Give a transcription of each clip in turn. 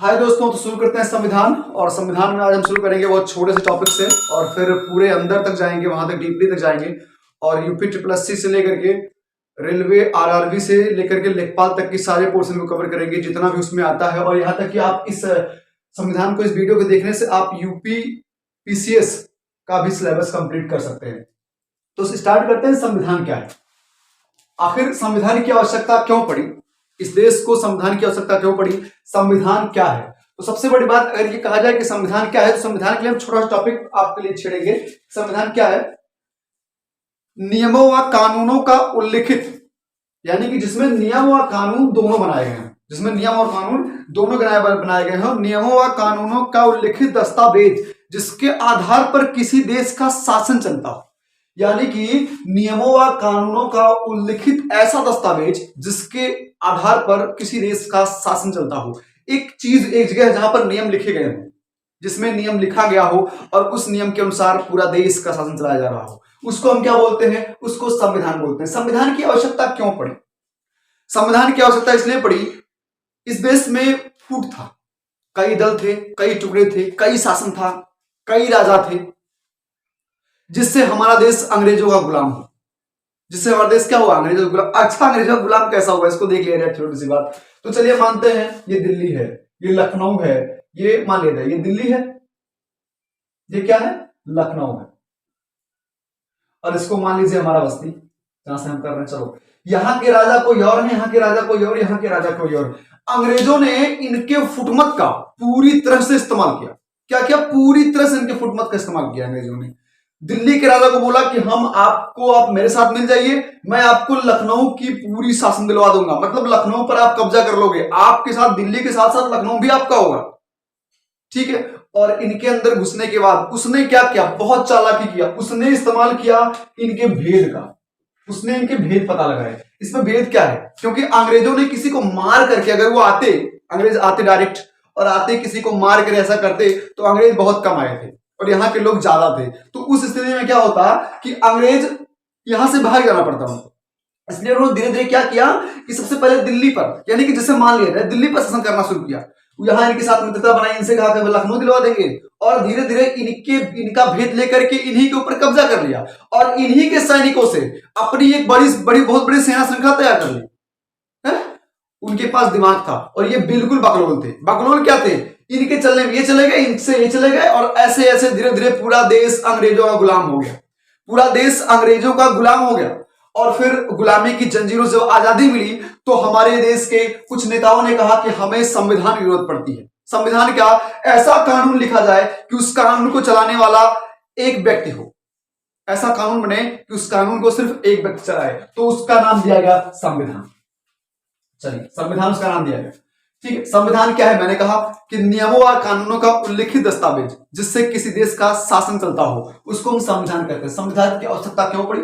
हाय दोस्तों, तो शुरू करते हैं संविधान। और संविधान में आज हम शुरू करेंगे बहुत छोटे से टॉपिक से और फिर पूरे अंदर तक जाएंगे, वहां तक डीपली तक जाएंगे। और यूपी ट्रिपल एससी से लेकर के रेलवे आरआरबी से लेकर के लेखपाल तक की सारे पोर्शन को कवर करेंगे, जितना भी उसमें आता है। और यहाँ तक कि आप इस संविधान को, इस वीडियो को देखने से आप यूपी पीसीएस का भी सिलेबस कंप्लीट कर सकते हैं। तो स्टार्ट करते हैं, संविधान क्या है, आखिर संविधान की आवश्यकता क्यों पड़ी, इस देश को संविधान की आवश्यकता क्यों पड़ी, संविधान क्या है। तो सबसे बड़ी बात अगर ये कहा जाए कि संविधान क्या है, तो संविधान के लिए हम छोटा सा टॉपिक आपके लिए छेड़ेंगे। संविधान क्या है? नियमों व कानूनों का उल्लिखित, यानी कि जिसमें नियम और कानून दोनों बनाए गए हैं, जिसमें नियम और कानून दोनों बनाए गए हैं। नियमों व कानूनों का उल्लिखित दस्तावेज जिसके आधार पर किसी देश का शासन चलता हो, यानी कि नियमों व कानूनों का उल्लिखित ऐसा दस्तावेज जिसके आधार पर किसी देश का शासन चलता हो। एक चीज, एक जगह जहां पर नियम लिखे गए हो, जिसमें नियम लिखा गया हो और उस नियम के अनुसार पूरा देश का शासन चलाया जा रहा हो, उसको हम क्या बोलते हैं? उसको संविधान बोलते हैं। संविधान की आवश्यकता क्यों पड़ी? संविधान की आवश्यकता इसलिए पड़ी, इस देश में फूट था, कई दल थे, कई टुकड़े थे, कई शासन था, कई राजा थे, जिससे हमारा देश अंग्रेजों का गुलाम हो। जिससे हमारा देश क्या हुआ? अंग्रेजों का गुलाम। अच्छा, अंग्रेजों का गुलाम कैसा हुआ, इसको देख लिया जाए, छोटी सी बात। तो चलिए मानते हैं ये दिल्ली है, ये लखनऊ है, ये मान लेते हैं ये दिल्ली है, ये क्या है? लखनऊ है। और इसको मान लीजिए हमारा बस्ती, जहां से हम कर रहे हैं। चलो, यहाँ के राजा कोई और है, यहाँ के राजा कोई और, यहाँ के राजा कोई और। अंग्रेजों ने इनके फुटमत का पूरी तरह से इस्तेमाल किया। क्या क्या? पूरी तरह से इनके फुटमत का इस्तेमाल किया अंग्रेजों ने। दिल्ली के राजा को बोला कि आप मेरे साथ मिल जाइए, मैं आपको लखनऊ की पूरी शासन दिलवा दूंगा, मतलब लखनऊ पर आप कब्जा कर लोगे, आपके साथ दिल्ली के साथ साथ लखनऊ भी आपका होगा, ठीक है। और इनके अंदर घुसने के बाद उसने क्या किया? बहुत चालाकी किया, उसने इस्तेमाल किया इनके भेद का, उसने इनके भेद पता लगाए। इसमें भेद क्या है? क्योंकि अंग्रेजों ने किसी को मार करके, अगर वो आते, अंग्रेज आते डायरेक्ट और आते किसी को मार कर ऐसा करते, तो अंग्रेज बहुत कम आए थे और यहाँ के लोग ज्यादा थे। तो उस स्थिति में क्या होता कि अंग्रेज यहां से भाग जाना पड़ता उनको। इसलिए उन्होंने धीरे धीरे क्या किया कि सबसे पहले दिल्ली पर, यानी कि जैसे मान लिया जाए दिल्ली पर शासन करना शुरू किया। यहां इनके साथ मित्रता बनाई, इनसे कहा कि लखनऊ दिलवा देंगे, और धीरे धीरे इनका भेद लेकर के इन्हीं के ऊपर कब्जा कर लिया और इन्हीं के सैनिकों से अपनी एक बहुत बड़ी सेना श्रृंखला तैयार कर ली। उनके पास दिमाग था और ये बिल्कुल बकलोल थे। बकलोल क्या थे? इनके चलने में ये चले गए, इनसे ये चले गए, और ऐसे ऐसे धीरे धीरे पूरा देश अंग्रेजों का गुलाम हो गया। पूरा देश अंग्रेजों का गुलाम हो गया। और फिर गुलामी की जंजीरों से आजादी मिली, तो हमारे देश के कुछ नेताओं ने कहा कि हमें संविधान की जरूरत पड़ती है। संविधान क्या? ऐसा कानून लिखा जाए कि उस कानून को चलाने वाला एक व्यक्ति हो, ऐसा कानून बने कि उस कानून को सिर्फ एक व्यक्ति चलाए, तो उसका नाम दिया गया संविधान। चलिए, संविधान उसका नाम दिया गया, ठीक है। संविधान क्या है? मैंने कहा कि नियमों और कानूनों का उल्लिखित दस्तावेज जिससे किसी देश का शासन चलता हो, उसको हम संविधान कहते हैं। संविधान की आवश्यकता क्यों पड़ी?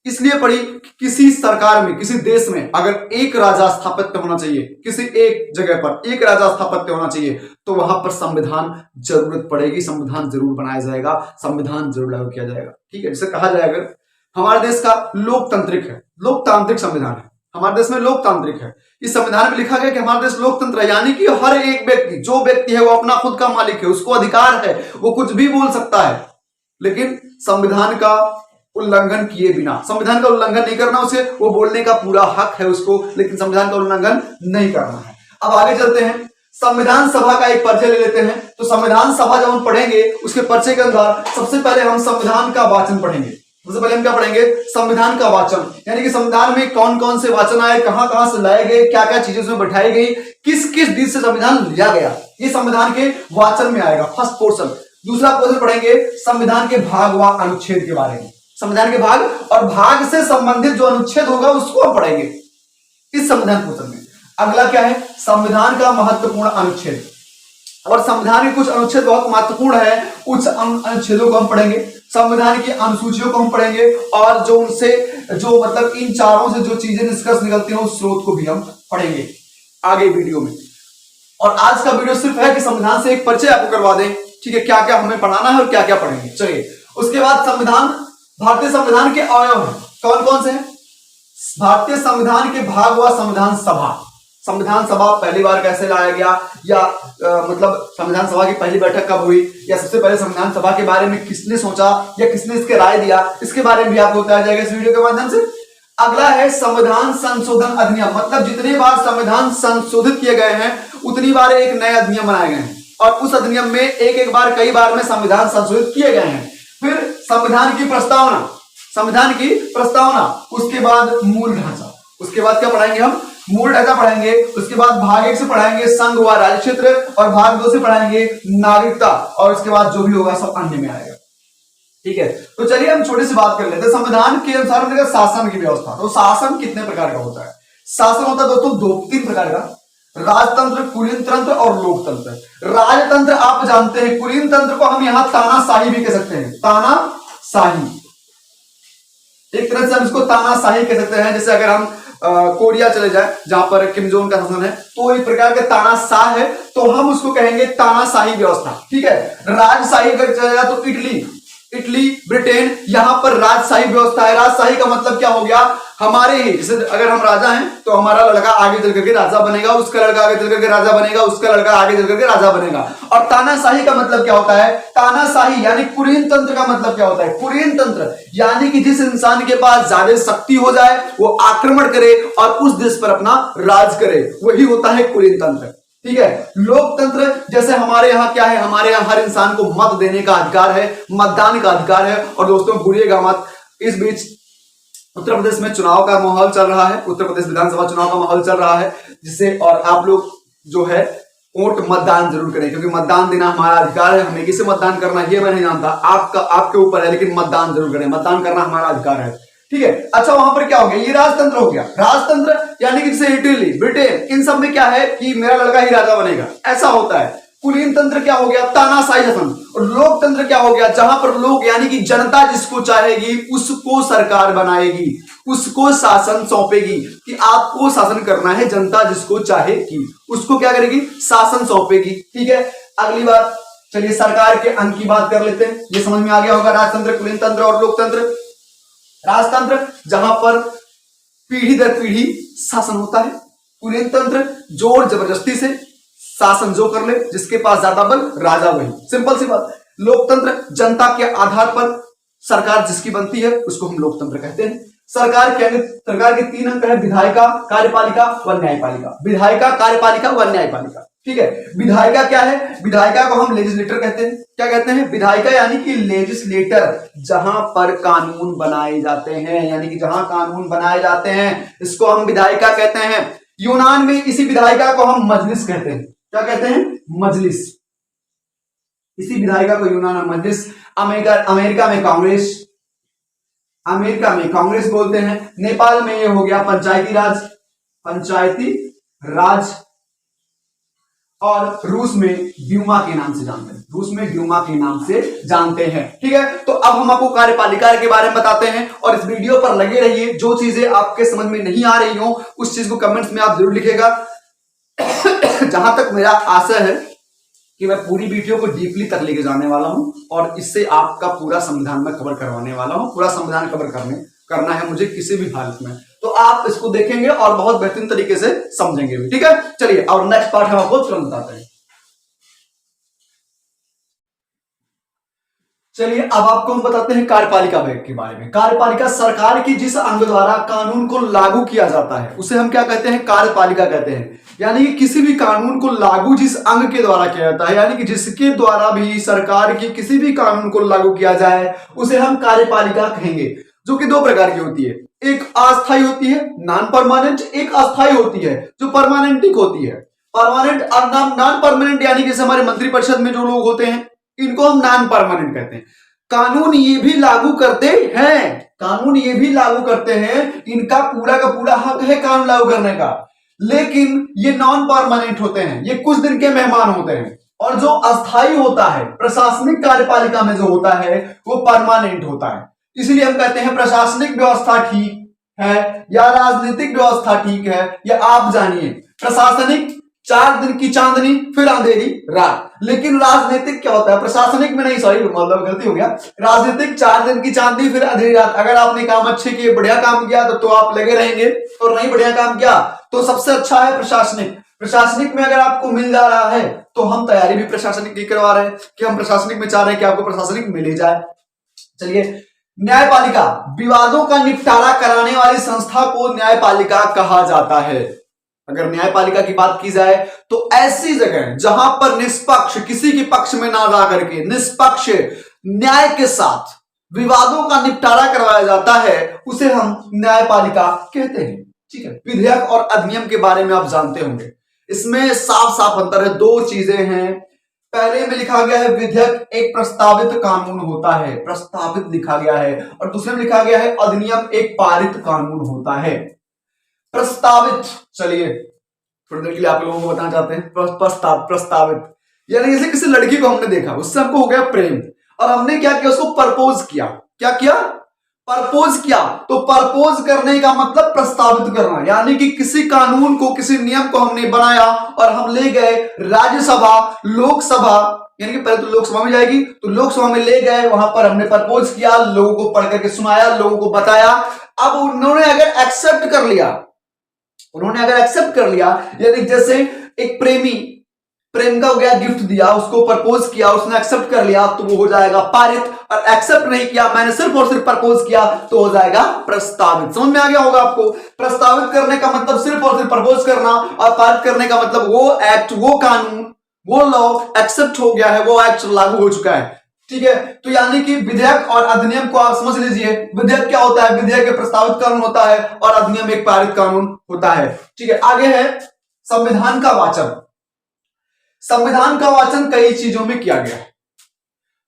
इसलिए पड़ी कि किसी सरकार में, किसी देश में अगर एक राजा स्थापित होना चाहिए, किसी एक जगह पर एक राजा स्थापित होना चाहिए, तो वहां पर संविधान जरूरत पड़ेगी, संविधान जरूर बनाया जाएगा, संविधान जरूर लागू किया जाएगा, ठीक है। जैसे कहा जाए, अगर हमारे देश का लोकतांत्रिक है, लोकतांत्रिक संविधान है, हमारे देश में लोकतांत्रिक है, इस संविधान में लिखा गया कि हमारे देश लोकतंत्र है, यानी कि हर एक व्यक्ति, जो व्यक्ति है वो अपना खुद का मालिक है, उसको अधिकार है, वो कुछ भी बोल सकता है, लेकिन संविधान का उल्लंघन किए बिना। संविधान का उल्लंघन नहीं करना उसे, वो बोलने का पूरा हक है उसको, लेकिन संविधान का उल्लंघन नहीं करना है। अब आगे चलते हैं, संविधान सभा का एक परिचय ले लेते हैं। तो संविधान सभा जब हम पढ़ेंगे, उसके परिचय के अनुसार सबसे पहले हम संविधान का वाचन पढ़ेंगे। सबसे पहले हम क्या पढ़ेंगे? संविधान का वाचन, यानी कि संविधान में कौन कौन से वाचन आए, कहां कहां से लाए गए, क्या क्या चीजें उसमें बैठाई गई, किस किस दिन से संविधान लिया गया, ये संविधान के वाचन में आएगा, फर्स्ट पोर्शन। दूसरा पोर्शन पढ़ेंगे संविधान के भाग व अनुच्छेद के बारे में। संविधान के भाग और भाग से संबंधित जो अनुच्छेद होगा उसको हम पढ़ेंगे इस संविधान पोर्शन में। अगला क्या है? संविधान का महत्वपूर्ण अनुच्छेद, और संविधान के कुछ अनुच्छेद बहुत महत्वपूर्ण है, उस अनुच्छेदों को हम पढ़ेंगे। संविधान की अनुसूचियों को हम पढ़ेंगे, और जो उनसे जो मतलब इन चारों से जो चीजें निष्कर्ष निकलती हैं उस स्रोत को भी हम पढ़ेंगे आगे वीडियो में। और आज का वीडियो सिर्फ है कि संविधान से एक परिचय आपको करवा दें, ठीक है, क्या क्या हमें पढ़ाना है और क्या क्या पढ़ेंगे। चलिए, उसके बाद संविधान, भारतीय संविधान के अवयव हैं कौन कौन से हैं? भारतीय संविधान के भाग व संविधान सभा। संविधान सभा पहली बार कैसे लाया गया, या मतलब संविधान सभा की पहली बैठक कब हुई, या सबसे पहले संविधान सभा के बारे में किसने सोचा या किसने इसके राय दिया, इसके बारे में भी आपको बताया जाएगा इस वीडियो के माध्यम से। अगला है संविधान संशोधन अधिनियम, मतलब जितनी बार संविधान संशोधित किए गए हैं उतनी बार एक नए अधिनियम बनाए गए हैं, और उस अधिनियम में एक बार कई बार में संविधान संशोधित किए गए हैं। फिर संविधान की प्रस्तावना, संविधान की प्रस्तावना, उसके बाद मूल ढांचा, उसके बाद क्या पढ़ाएंगे हम, मूल ढांचा पढ़ाएंगे। उसके बाद भाग 1 से पढ़ाएंगे संघ व राज्य क्षेत्र, और भाग 2 से पढ़ाएंगे नागरिकता, और उसके बाद जो भी होगा सब अन्य में आएगा। ठीक है, तो चलिए हम छोटी सी बात कर लेते हैं। संविधान के अनुसार शासन की व्यवस्था, तो शासन कितने प्रकार का होता है? शासन होता है दोस्तों 3 प्रकार का, राजतंत्र, कुलीन तंत्र और लोकतंत्र। राजतंत्र आप जानते हैं, कुलीन तंत्र को हम यहां तानाशाही भी कह सकते हैं, तानाशाही, एक तरह से हम इसको तानाशाही कह सकते हैं। जैसे अगर हम कोरिया चले जाए जहां पर किम जोंग का शासन है, तो एक प्रकार के तानाशाह है, तो हम उसको कहेंगे तानाशाही व्यवस्था। ठीक है, राजशाही अगर चले जाए तो इटली, ब्रिटेन, यहां पर राजशाही व्यवस्था है। राजशाही का मतलब क्या हो गया, हमारे ही जैसे अगर हम राजा हैं तो हमारा लड़का आगे चल करके राजा बनेगा, उसका लड़का आगे चल करके राजा बनेगा, उसका लड़का आगे चल करके राजा बनेगा। और तानाशाही का मतलब क्या होता है, तानाशाही यानी कुलीन तंत्र का मतलब क्या होता है, कुलीन तंत्र यानी कि जिस इंसान के पास ज्यादा शक्ति हो जाए वो आक्रमण करे और उस देश पर अपना राज करे, वही होता है कुलीन तंत्र। ठीक है, लोकतंत्र जैसे हमारे यहाँ क्या है, हमारे यहाँ हर इंसान को मत देने का अधिकार है, मतदान का अधिकार है। और दोस्तों भूलिएगा मत, इस बीच उत्तर प्रदेश में चुनाव का माहौल चल रहा है, उत्तर प्रदेश विधानसभा चुनाव का माहौल चल रहा है, जिससे और आप लोग जो है वोट मतदान जरूर करें, क्योंकि मतदान देना हमारा अधिकार है। हमें किसे मतदान करना है ये मैं नहीं जानता, आपके ऊपर है, लेकिन मतदान जरूर करें, मतदान करना हमारा अधिकार है। ठीक है, अच्छा वहां पर क्या हो गया, ये राजतंत्र हो गया। राजतंत्र यानी कि जैसे इटली, ब्रिटेन, इन सब में क्या है कि मेरा लड़का ही राजा बनेगा, ऐसा होता है। कुलीन तंत्र क्या हो गया, तानाशाही शासन। और लोकतंत्र क्या हो गया, जहां पर लोग यानी कि जनता जिसको चाहेगी उसको सरकार बनाएगी, उसको शासन सौंपेगी, कि आपको शासन करना है, जनता जिसको चाहेगी उसको क्या करेगी, शासन सौंपेगी। ठीक है, अगली बात चलिए सरकार के अंग की बात कर लेते हैं। ये समझ में आ गया होगा, राजतंत्र, कुलीन तंत्र और लोकतंत्र। राजतंत्र जहां पर पीढ़ी दर पीढ़ी शासन होता है, कुलीन तंत्र जोर जबरदस्ती से शासन जो कर ले, जिसके पास ज्यादा बल राजा वही, सिंपल सी बात। लोकतंत्र जनता के आधार पर सरकार जिसकी बनती है उसको हम लोकतंत्र कहते हैं। सरकार के 3 अंग है, विधायिका, कार्यपालिका व न्यायपालिका। विधायिका, कार्यपालिका व न्यायपालिका। ठीक है, विधायिका क्या है, विधायिका को हम लेजिस्लेटर कहते हैं। क्या कहते हैं, विधायिका यानी कि लेजिस्लेटर, जहां पर कानून बनाए जाते हैं, यानी कि जहां कानून बनाए जाते हैं इसको हम विधायिका कहते हैं। यूनान में इसी विधायिका को हम मजलिस कहते हैं। क्या कहते हैं, मजलिस। इसी विधायिका को यूनान में मजलिस। अमेरिका में कांग्रेस, अमेरिका में कांग्रेस बोलते हैं। नेपाल में ये हो गया पंचायती राज, पंचायती राज। और रूस में ड्यूमा के नाम से जानते हैं, रूस में ड्यूमा के नाम से जानते हैं। ठीक है, तो अब हम आपको कार्यपालिका के बारे में बताते हैं, और इस वीडियो पर लगे रहिए। जो चीजें आपके समझ में नहीं आ रही हो उस चीज को कमेंट्स में आप जरूर लिखिएगा। जहां तक मेरा आशा है कि मैं पूरी वीडियो को डीपली तक लेके जाने वाला हूं, और इससे आपका पूरा संविधान में कवर करवाने वाला हूं। पूरा संविधान कवर करना है मुझे किसी भी हालत में, तो आप इसको देखेंगे और बहुत बेहतरीन तरीके से समझेंगे भी। ठीक है, चलिए और नेक्स्ट पार्ट हम आपको तुरंत बताते हैं। चलिए अब आपको हम बताते हैं कार्यपालिका के बारे में। कार्यपालिका सरकार की जिस अंग द्वारा कानून को लागू किया जाता है उसे हम क्या कहते हैं, कार्यपालिका कहते हैं। यानी कि किसी भी कानून को लागू जिस अंग के द्वारा किया जाता है, यानी कि जिसके द्वारा भी सरकार की किसी भी कानून को लागू किया जाए उसे हम कार्यपालिका कहेंगे, जो कि 2 प्रकार की होती है। एक अस्थायी होती है, नॉन परमानेंट, एक अस्थायी होती है जो परमानेंटिक होती है। परमानेंट और नॉन परमानेंट यानी कि हमारे मंत्रिपरिषद में जो लोग होते हैं इनको हम नॉन परमानेंट कहते हैं। कानून ये भी लागू करते हैं, कानून ये भी लागू करते हैं, इनका पूरा का पूरा हक है कानून लागू करने का, लेकिन ये नॉन परमानेंट होते हैं, ये कुछ दिन के मेहमान होते हैं। और जो अस्थायी होता है प्रशासनिक कार्यपालिका में जो होता है वो परमानेंट होता है। इसलिए हम कहते हैं प्रशासनिक व्यवस्था ठीक है या राजनीतिक व्यवस्था ठीक है, या आप जानिए प्रशासनिक 4 दिन की चांदनी फिर अंधेरी रात। लेकिन राजनीतिक क्या होता है, प्रशासनिक में नहीं, सॉरी मतलब गलती हो गया, राजनीतिक 4 दिन की चांदनी फिर अंधेरी रात। अगर आपने काम अच्छे किए, बढ़िया काम किया तो आप लगे रहेंगे, और नहीं बढ़िया काम किया तो सबसे अच्छा है प्रशासनिक। प्रशासनिक में अगर आपको मिल जा रहा है तो हम तैयारी भी प्रशासनिक की करवा रहे हैं कि हम प्रशासनिक में चाह रहे हैं कि आपको प्रशासनिक मिल ही जाए। चलिए, न्यायपालिका, विवादों का निपटारा कराने वाली संस्था को न्यायपालिका कहा जाता है। अगर न्यायपालिका की बात की जाए तो ऐसी जगह जहां पर निष्पक्ष, किसी के पक्ष में ना जा करके निष्पक्ष न्याय के साथ विवादों का निपटारा करवाया जाता है, उसे हम न्यायपालिका कहते हैं। ठीक है, विधेयक और अधिनियम के बारे में आप जानते होंगे, इसमें साफ साफ अंतर है। 2 चीजें हैं, पहले में लिखा गया है विधेयक एक प्रस्तावित कानून होता है, प्रस्तावित लिखा गया है, और दूसरे में लिखा गया है अधिनियम एक पारित कानून होता है। प्रस्तावित, चलिए थोड़ी देर के लिए आप लोगों को बताना चाहते हैं। प्रस्तावित यानी जैसे किसी लड़की को हमने देखा, उससे हमको हो गया प्रेम, और हमने क्या किया, उसको प्रपोज किया। क्या किया, प्रपोज किया। तो प्रपोज करने का मतलब प्रस्तावित करना, यानी कि किसी कानून को, किसी नियम को हमने बनाया और हम ले गए राज्यसभा, लोकसभा, यानी कि पहले तो लोकसभा में जाएगी, तो लोकसभा में ले गए, वहां पर हमने प्रपोज किया, लोगों को पढ़ करके सुनाया, लोगों को बताया। अब उन्होंने अगर एक्सेप्ट कर लिया, यानी जैसे एक प्रेमिका को गया गिफ्ट दिया, उसको प्रपोज किया, उसने एक्सेप्ट कर लिया, तो वो हो जाएगा पारित। और एक्सेप्ट नहीं किया, मैंने सिर्फ और सिर्फ प्रपोज किया, तो हो जाएगा प्रस्तावित। समझ में आ गया होगा आपको। प्रस्तावित करने का मतलब सिर्फ और सिर्फ प्रपोज करना, और पारित करने का मतलब वो एक्ट, वो कानून, वो लॉ एक्सेप्ट हो गया है, वो एक्ट लागू हो चुका है। ठीक है, तो यानी कि विधेयक और अधिनियम को आप समझ लीजिए। विधेयक क्या होता है, विधेयक एक प्रस्तावित कानून होता है, और अधिनियम एक पारित कानून होता है। ठीक है, आगे है संविधान का वाचन। संविधान का वाचन कई चीजों में किया गया है।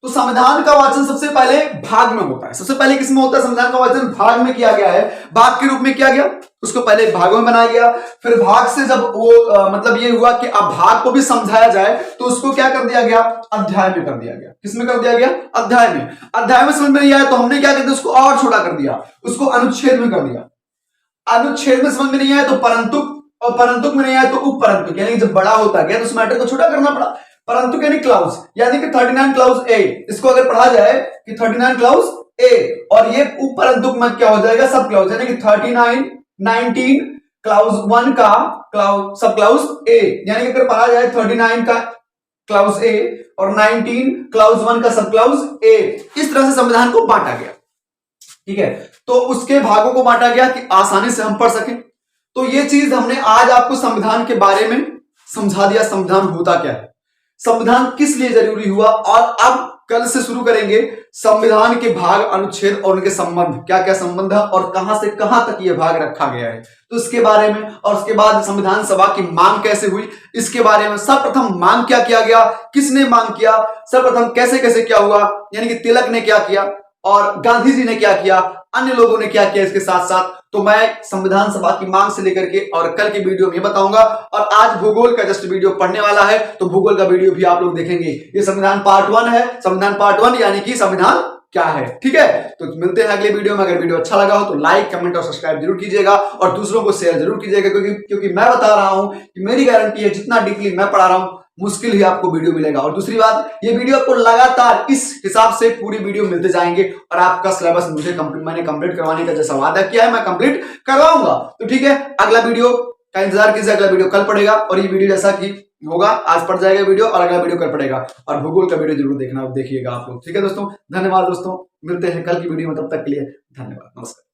तो संविधान का वाचन सबसे पहले भाग में होता है। सबसे पहले किसमें होता है, संविधान का वाचन भाग में किया गया है, भाग के रूप में किया गया। उसको पहले भागों में बनाया गया, फिर भाग से जब वो मतलब ये हुआ कि अब भाग को भी समझाया जाए, तो उसको क्या कर दिया गया, अध्याय में कर दिया गया। किसमें कर दिया गया, अध्याय में। अध्याय में समझ में नहीं आया तो हमने क्या कर दिया, उसको और छोटा कर दिया, उसको अनुच्छेद में कर दिया। अनुच्छेद में समझ में नहीं आया तो परंतुक, और परंतुक में नहीं आया तो उपपरंतुक, यानी जब बड़ा होता गया तो उस मैटर को छोटा करना पड़ा। परंतुक यानी क्लाउज, यानी कि 39 क्लाउज ए, इसको अगर पढ़ा जाए कि 39 क्लाउज ए, और ये उपपरंतुक में क्या हो जाएगा, सब क्लाउज, यानी कि 39 19 क्लाउज 1 का क्लाउज सब क्लाउज ए, यानी कि अगर पढ़ा जाए 39 का क्लाउज ए और 19 क्लाउज 1 का सब क्लाउज ए। इस तरह से संविधान को बांटा गया। ठीक है, तो उसके भागों को बांटा गया कि आसानी से हम पढ़ सकें। तो ये चीज हमने आज आपको संविधान के बारे में समझा दिया, संविधान होता क्या है, संविधान किस लिए जरूरी हुआ, और अब कल से शुरू करेंगे संविधान के भाग, अनुच्छेद और उनके संबंध, क्या क्या संबंध है और कहां से कहां तक ये भाग रखा गया है, तो इसके बारे में। और उसके बाद संविधान सभा की मांग कैसे हुई, इसके बारे में। सर्वप्रथम मांग क्या किया गया, किसने मांग किया, सर्वप्रथम कैसे कैसे क्या हुआ, यानी कि तिलक ने क्या किया और गांधी जी ने क्या किया, अन्य लोगों ने क्या किया इसके साथ साथ। तो मैं संविधान सभा की मांग से लेकर के और कल की वीडियो में बताऊंगा। और आज भूगोल का जस्ट वीडियो पढ़ने वाला है, तो भूगोल का वीडियो भी आप लोग देखेंगे। ये संविधान पार्ट 1 है, संविधान पार्ट 1 यानी कि संविधान क्या है। ठीक है, तो मिलते हैं अगले वीडियो में। अगर वीडियो अच्छा लगा हो तो लाइक, कमेंट और सब्सक्राइब जरूर कीजिएगा, और दूसरों को शेयर जरूर कीजिएगा, क्योंकि मैं बता रहा हूं कि मेरी गारंटी है, जितना डीपली मैं पढ़ा रहा हूं मुश्किल ही आपको वीडियो मिलेगा। और दूसरी बात, ये वीडियो आपको लगातार इस हिसाब से पूरी वीडियो मिलते जाएंगे, और आपका सिलेबस मैंने कंप्लीट करवाने का जैसा वादा किया है, मैं कंप्लीट करवाऊंगा। तो ठीक है, अगला वीडियो का इंतजार कीजिए, अगला वीडियो कल पड़ेगा, और ये वीडियो जैसा कि होगा आज पड़ जाएगा वीडियो, और अगला वीडियो कल पड़ेगा। और भूगोल का वीडियो जरूर देखिएगा आप लोग। ठीक है दोस्तों, धन्यवाद दोस्तों, मिलते हैं कल की वीडियो में, तब तक के लिए धन्यवाद, नमस्कार।